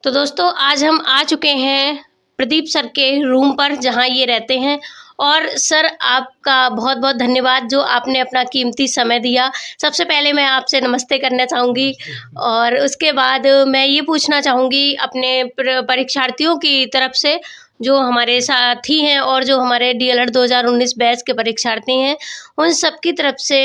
तो दोस्तों आज हम आ चुके हैं प्रदीप सर के रूम पर जहां ये रहते हैं। और सर आपका बहुत बहुत धन्यवाद जो आपने अपना कीमती समय दिया। सबसे पहले मैं आपसे नमस्ते करना चाहूँगी और उसके बाद मैं ये पूछना चाहूँगी अपने परीक्षार्थियों की तरफ से जो हमारे साथी हैं और जो हमारे डीएलएड 2019 बैच के परीक्षार्थी हैं, उन सब की तरफ से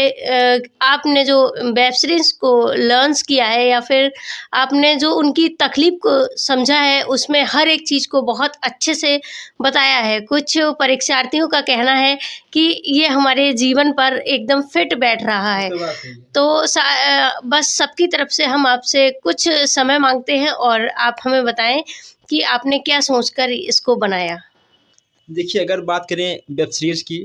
आपने जो वेब सीरीज़ को लॉन्च किया है या फिर आपने जो उनकी तकलीफ़ को समझा है, उसमें हर एक चीज़ को बहुत अच्छे से बताया है। कुछ परीक्षार्थियों का कहना है कि ये हमारे जीवन पर एकदम फिट बैठ रहा है। तो बस सबकी तरफ से हम आपसे कुछ समय मांगते हैं और आप हमें बताएं कि आपने क्या सोचकर इसको बनाया। देखिए, अगर बात करें वेब सीरीज़ की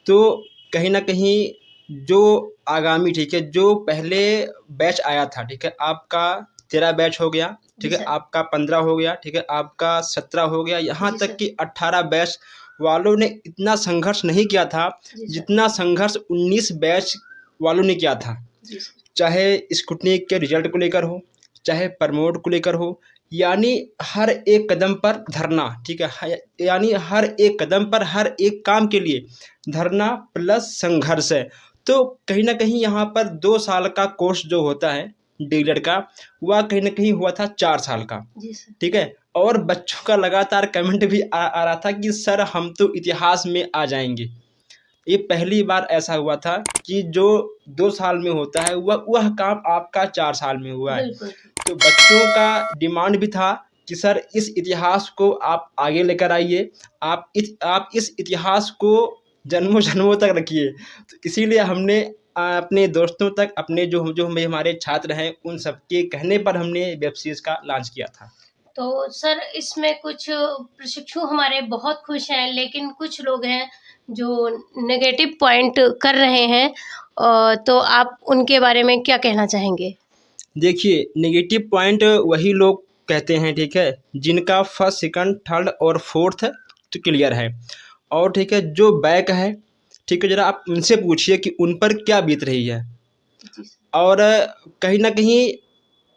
तो कहीं ना कहीं जो आगामी जो पहले बैच आया था, ठीक है, आपका 13 बैच हो गया, ठीक है, आपका 15 हो गया, ठीक है, आपका 17 हो गया, यहाँ तक कि 18 बैच वालों ने इतना संघर्ष नहीं किया था जितना संघर्ष 19 बैच वालों ने किया था। चाहे स्क्रूटनी के रिजल्ट को लेकर हो, चाहे प्रमोट को लेकर हो, यानी हर एक कदम पर धरना, ठीक है, यानी हर एक कदम पर हर एक काम के लिए धरना प्लस संघर्ष है। तो कहीं ना कहीं यहाँ पर 2 साल का कोर्स जो होता है डीलर का, वह कहीं ना कहीं हुआ था 4 साल का, ठीक है। और बच्चों का लगातार कमेंट भी आ रहा था कि सर हम तो इतिहास में आ जाएंगे। ये पहली बार ऐसा हुआ था कि जो 2 साल में होता है वह काम आपका 4 साल में हुआ है। तो बच्चों का डिमांड भी था कि सर इस इतिहास को आप आगे लेकर आइए, आप इस इतिहास को जन्मों जन्मों तक रखिए। तो इसीलिए हमने अपने दोस्तों तक, अपने जो जो हमारे छात्र हैं, उन सबके कहने पर हमने वेब सीरीज़ का लॉन्च किया था। तो सर इसमें कुछ प्रशिक्षु हमारे बहुत खुश हैं, लेकिन कुछ लोग हैं जो नेगेटिव पॉइंट कर रहे हैं, तो आप उनके बारे में क्या कहना चाहेंगे? देखिए, नेगेटिव पॉइंट वही लोग कहते हैं, ठीक है, जिनका फर्स्ट, सेकंड, थर्ड और फोर्थ तो क्लियर है, और ठीक है जो बैक है, ठीक है, ज़रा आप उनसे पूछिए कि उन पर क्या बीत रही है। और कहीं ना कहीं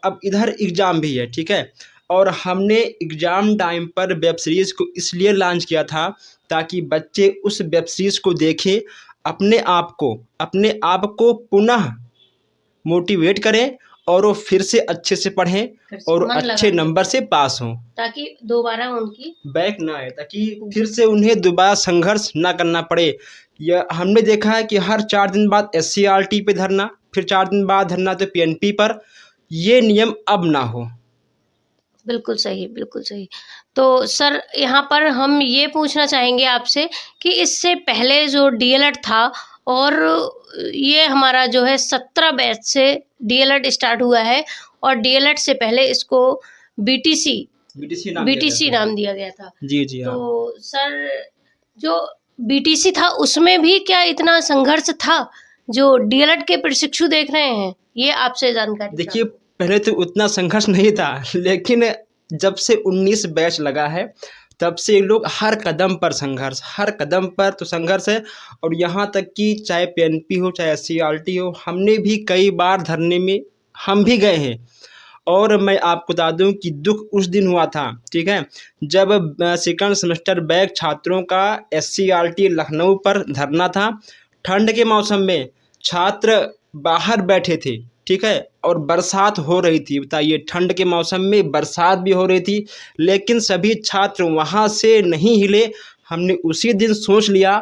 अब इधर एग्ज़ाम भी है, ठीक है, और हमने एग्ज़ाम टाइम पर वेब सीरीज़ को इसलिए लॉन्च किया था ताकि बच्चे उस वेब सीरीज़ को देखें, अपने आप को पुनः मोटिवेट करें और वो फिर से अच्छे से पढ़ें और अच्छे नंबर से पास हों, ताकि दोबारा उनकी बैक ना आए, ताकि फिर से उन्हें दोबारा संघर्ष ना करना पड़े। यह हमने देखा है कि हर 4 दिन बाद SCRT पे धरना, फिर 4 दिन बाद धरना तो PNP पर। ये नियम अब ना हो। बिल्कुल सही, बिल्कुल सही। तो सर यहाँ पर हम ये पूछना चाहेंगे आपसे कि इससे पहले जो डीएलएड था और ये हमारा जो है 17 बैच से डीएलएड स्टार्ट हुआ है और डीएलएड से पहले इसको बीटीसी नाम दिया गया था। जी जी हाँ। तो सर जो बीटीसी था उसमें भी क्या इतना संघर्ष था जो डीएलएड के प्रशिक्षु देख रहे हैं? ये आपसे जानकारी। देखिए, पहले तो उतना संघर्ष नहीं था, लेकिन जब से 19 बैच लगा है तब से लोग हर कदम पर संघर्ष, हर कदम पर तो संघर्ष है। और यहाँ तक कि चाहे PNP हो, चाहे SCRT हो, हमने भी कई बार धरने में हम भी गए हैं। और मैं आपको बता दूं कि दुख उस दिन हुआ था, ठीक है, जब सेकंड सेमेस्टर बैक छात्रों का SCRT लखनऊ पर धरना था। ठंड के मौसम में छात्र बाहर बैठे थे, ठीक है, और बरसात हो रही थी। बताइए, ठंड के मौसम में बरसात भी हो रही थी, लेकिन सभी छात्र वहाँ से नहीं हिले। हमने उसी दिन सोच लिया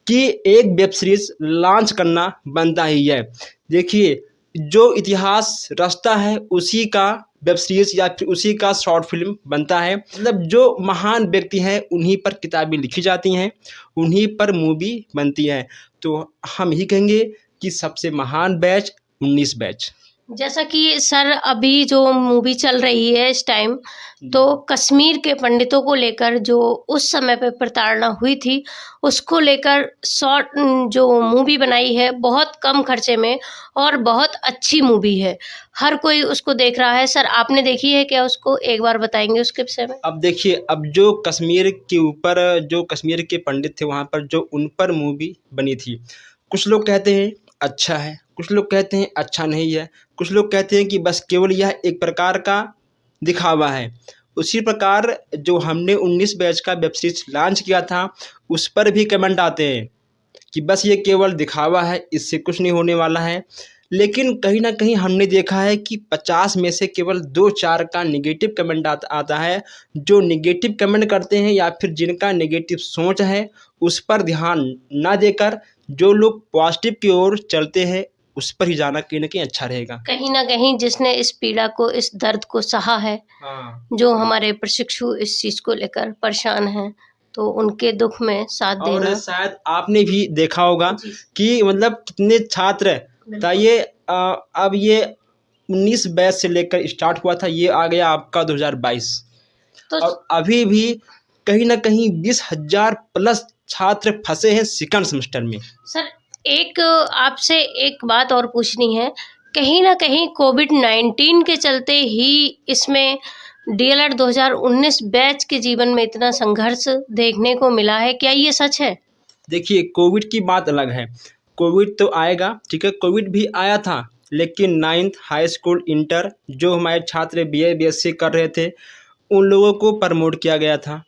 कि एक वेब सीरीज़ लॉन्च करना बनता ही है। देखिए, जो इतिहास रचता है उसी का वेब सीरीज़ या फिर उसी का शॉर्ट फिल्म बनता है। मतलब जो महान व्यक्ति हैं उन्हीं पर किताबें लिखी जाती हैं, उन्हीं पर मूवी बनती है। तो हम ही कहेंगे कि सबसे महान बैच 19 बैच। जैसा कि सर अभी जो मूवी चल रही है इस टाइम, तो कश्मीर के पंडितों को लेकर जो उस समय पे प्रताड़ना हुई थी, उसको लेकर शॉर्ट जो मूवी बनाई है बहुत कम खर्चे में और बहुत अच्छी मूवी है। हर कोई उसको देख रहा है। सर आपने देखी है क्या उसको? एक बार बताएंगे उसके विषय में। अब देखिए, अब जो कश्मीर के ऊपर जो कश्मीर के पंडित थे वहाँ पर जो उन पर मूवी बनी थी, कुछ लोग कहते हैं अच्छा है, कुछ लोग कहते हैं अच्छा नहीं है, कुछ लोग कहते हैं कि बस केवल यह एक प्रकार का दिखावा है। उसी प्रकार जो हमने 19 बैच का वेब सीरीज लॉन्च किया था, उस पर भी कमेंट आते हैं कि बस ये केवल दिखावा है, इससे कुछ नहीं होने वाला है। लेकिन कहीं न कहीं हमने देखा है कि 50 में से केवल 2-4 का नेगेटिव कमेंट आता है। जो नेगेटिव कमेंट करते हैं या फिर जिनका नेगेटिव सोच है, उस पर ध्यान ना देकर जो लोग पॉजिटिव की ओर चलते हैं, उस पर ही जाना कहीं न कहीं अच्छा रहेगा। कहीं न कहीं जिसने इस पीड़ा को, इस दर्द को सहा है, हाँ। जो हमारे प्रशिक्षु इस चीज़ को लेकर परेशान हैं, तो उनके दुःख में साथ और देना। शायद आपने भी देखा होगा जी। कि मतलब कितने छात्र बताइए, अब ये 19 बैच से लेकर स्टार्ट हुआ था, ये आ गया आपका 2022 तो और अभी भी कहीं न कहीं 20,000 प्लस छात्र फँसे हैं सेकंड सेमेस्टर में। सर, एक आपसे एक बात और पूछनी है। कहीं न कहीं कोविड-19 के चलते ही इसमें डीएलएड 2019 बैच के जीवन में इतना संघर्ष देखने को मिला है, क्या ये सच है? देखिए, कोविड की बात अलग है। कोविड तो आएगा, ठीक है, कोविड भी आया था, लेकिन 9th हाई स्कूल, इंटर जो हमारे छात्र बीए, बीएससी कर रहे थे, उन लोगों को प्रमोट किया गया था,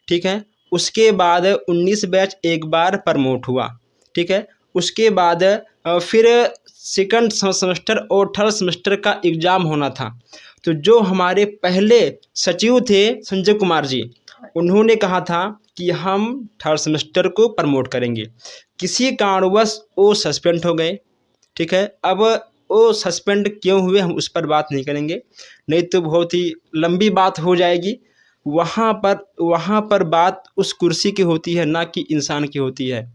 ठीक है। उसके बाद 19 बैच एक बार प्रमोट हुआ, ठीक है। उसके बाद फिर सेकंड सेमेस्टर और थर्ड सेमेस्टर का एग्ज़ाम होना था। तो जो हमारे पहले सचिव थे संजय कुमार जी, उन्होंने कहा था कि हम थर्ड सेमेस्टर को प्रमोट करेंगे। किसी कारणवश वो सस्पेंड हो गए, ठीक है। अब वो सस्पेंड क्यों हुए हम उस पर बात नहीं करेंगे, नहीं तो बहुत ही लंबी बात हो जाएगी। वहाँ पर बात उस कुर्सी की होती है, ना कि इंसान की होती है।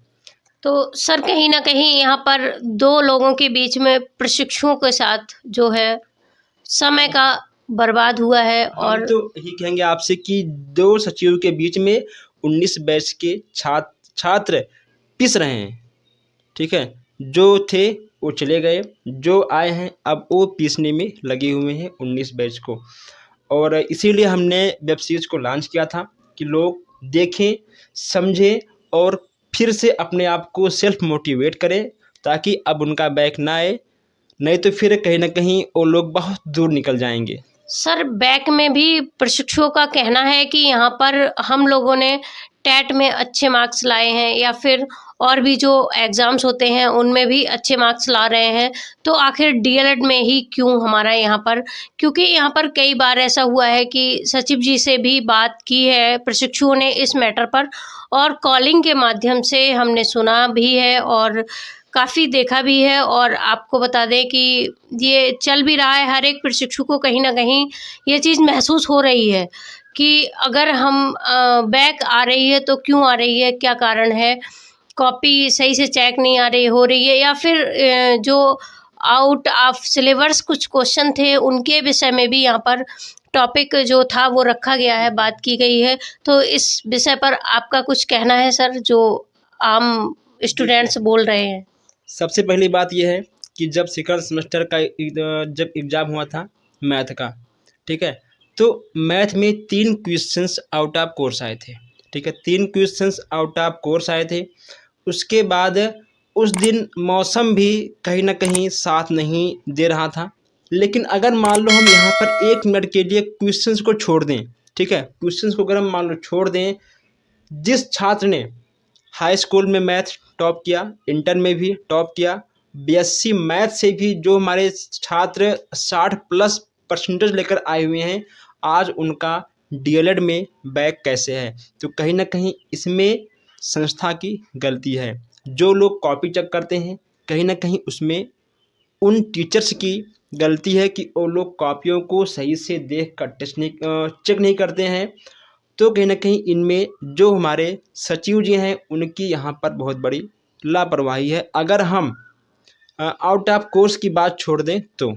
तो सर, कहीं न कहीं यहाँ पर 2 लोगों के बीच में प्रशिक्षुओं के साथ जो है समय का बर्बाद हुआ है। हम और तो यही कहेंगे आपसे कि 2 सचिव के बीच में 19 बैच के छात्र पिस रहे हैं, ठीक है। जो थे वो चले गए, जो आए हैं अब वो पीसने में लगे हुए हैं 19 बैच को। और इसीलिए हमने वेब सीरीज़ को लॉन्च किया था कि लोग देखें, समझें और फिर से अपने आप को सेल्फ मोटिवेट करें, ताकि अब उनका बैक ना आए, नहीं तो फिर कहीं न कहीं वो लोग बहुत दूर निकल जाएँगे। सर, बैक में भी प्रशिक्षुओं का कहना है कि यहाँ पर हम लोगों ने टेट में अच्छे मार्क्स लाए हैं या फिर और भी जो एग्ज़ाम्स होते हैं उनमें भी अच्छे मार्क्स ला रहे हैं, तो आखिर डीएलएड में ही क्यों हमारा यहाँ पर, क्योंकि यहाँ पर कई बार ऐसा हुआ है कि सचिव जी से भी बात की है प्रशिक्षुओं ने इस मैटर पर, और कॉलिंग के माध्यम से हमने सुना भी है और काफ़ी देखा भी है। और आपको बता दें कि ये चल भी रहा है, हर एक प्रशिक्षु को कहीं न कहीं ये चीज़ महसूस हो रही है कि अगर हम बैक आ रही है तो क्यों आ रही है, क्या कारण है? कॉपी सही से चेक नहीं आ रही हो रही है, या फिर जो आउट ऑफ सिलेबस कुछ क्वेश्चन थे उनके विषय में भी यहाँ पर टॉपिक जो था वो रखा गया है, बात की गई है। तो इस विषय पर आपका कुछ कहना है सर, जो आम स्टूडेंट्स बोल रहे हैं? सबसे पहली बात यह है कि जब सेकंड सेमेस्टर का जब एग्ज़ाम हुआ था मैथ का, ठीक है, तो मैथ में 3 क्वेश्चंस आउट ऑफ कोर्स आए थे, ठीक है, 3 क्वेश्चंस आउट ऑफ कोर्स आए थे। उसके बाद उस दिन मौसम भी कहीं न कहीं साथ नहीं दे रहा था। लेकिन अगर मान लो हम यहाँ पर 1 मिनट के लिए क्वेश्चंस को छोड़ दें, ठीक है, क्वेश्चंस को अगर हम मान लो छोड़ दें, जिस छात्र ने हाई स्कूल में मैथ टॉप किया, इंटर में भी टॉप किया, बीएससी मैथ से भी जो हमारे छात्र 60 प्लस परसेंटेज लेकर आए हुए हैं, आज उनका डीएलएड में बैक कैसे है? तो कहीं न कहीं इसमें संस्था की गलती है। जो लोग कॉपी चेक करते हैं, कहीं न कहीं उसमें उन टीचर्स की गलती है कि वो लोग कॉपियों को सही से देख कर चेक नहीं करते हैं। तो कहीं न कहीं इनमें जो हमारे सचिव जी हैं, उनकी यहाँ पर बहुत बड़ी लापरवाही है, अगर हम आउट ऑफ कोर्स की बात छोड़ दें तो।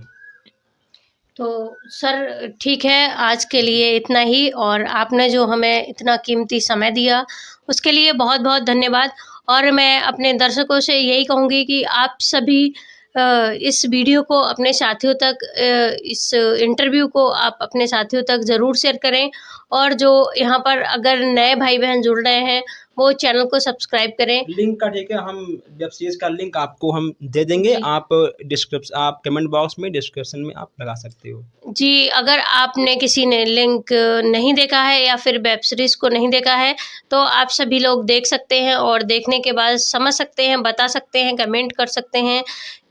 तो सर ठीक है, आज के लिए इतना ही, और आपने जो हमें इतना कीमती समय दिया उसके लिए बहुत बहुत धन्यवाद। और मैं अपने दर्शकों से यही कहूँगी कि आप सभी इस वीडियो को अपने साथियों तक, इस इंटरव्यू को आप अपने साथियों तक ज़रूर शेयर करें। और जो यहाँ पर अगर नए भाई बहन जुड़ रहे हैं वो चैनल को सब्सक्राइब करें। लिंक का ठीक है, हम वेब सीरीज़ का लिंक आपको हम दे देंगे, जी। आप कमेंट बॉक्स में डिस्क्रिप्शन में आप लगा सकते हो। जी, अगर आपने किसी ने लिंक नहीं देखा है या फिर वेब सीरीज़ को नहीं देखा है, तो आप सभी लोग देख सकते हैं और देखने के बाद समझ सकते हैं, बता सकते हैं, कमेंट कर सकते हैं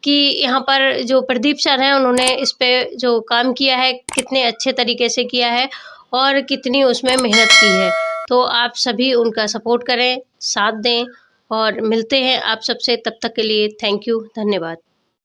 कि यहाँ पर जो प्रदीप सर हैं, उन्होंने इस पे जो काम किया है, कितने अच्छे तरीके से किया है और कितनी उसमें मेहनत की है। तो आप सभी उनका सपोर्ट करें, साथ दें और मिलते हैं आप सबसे, तब तक के लिए थैंक यू, धन्यवाद।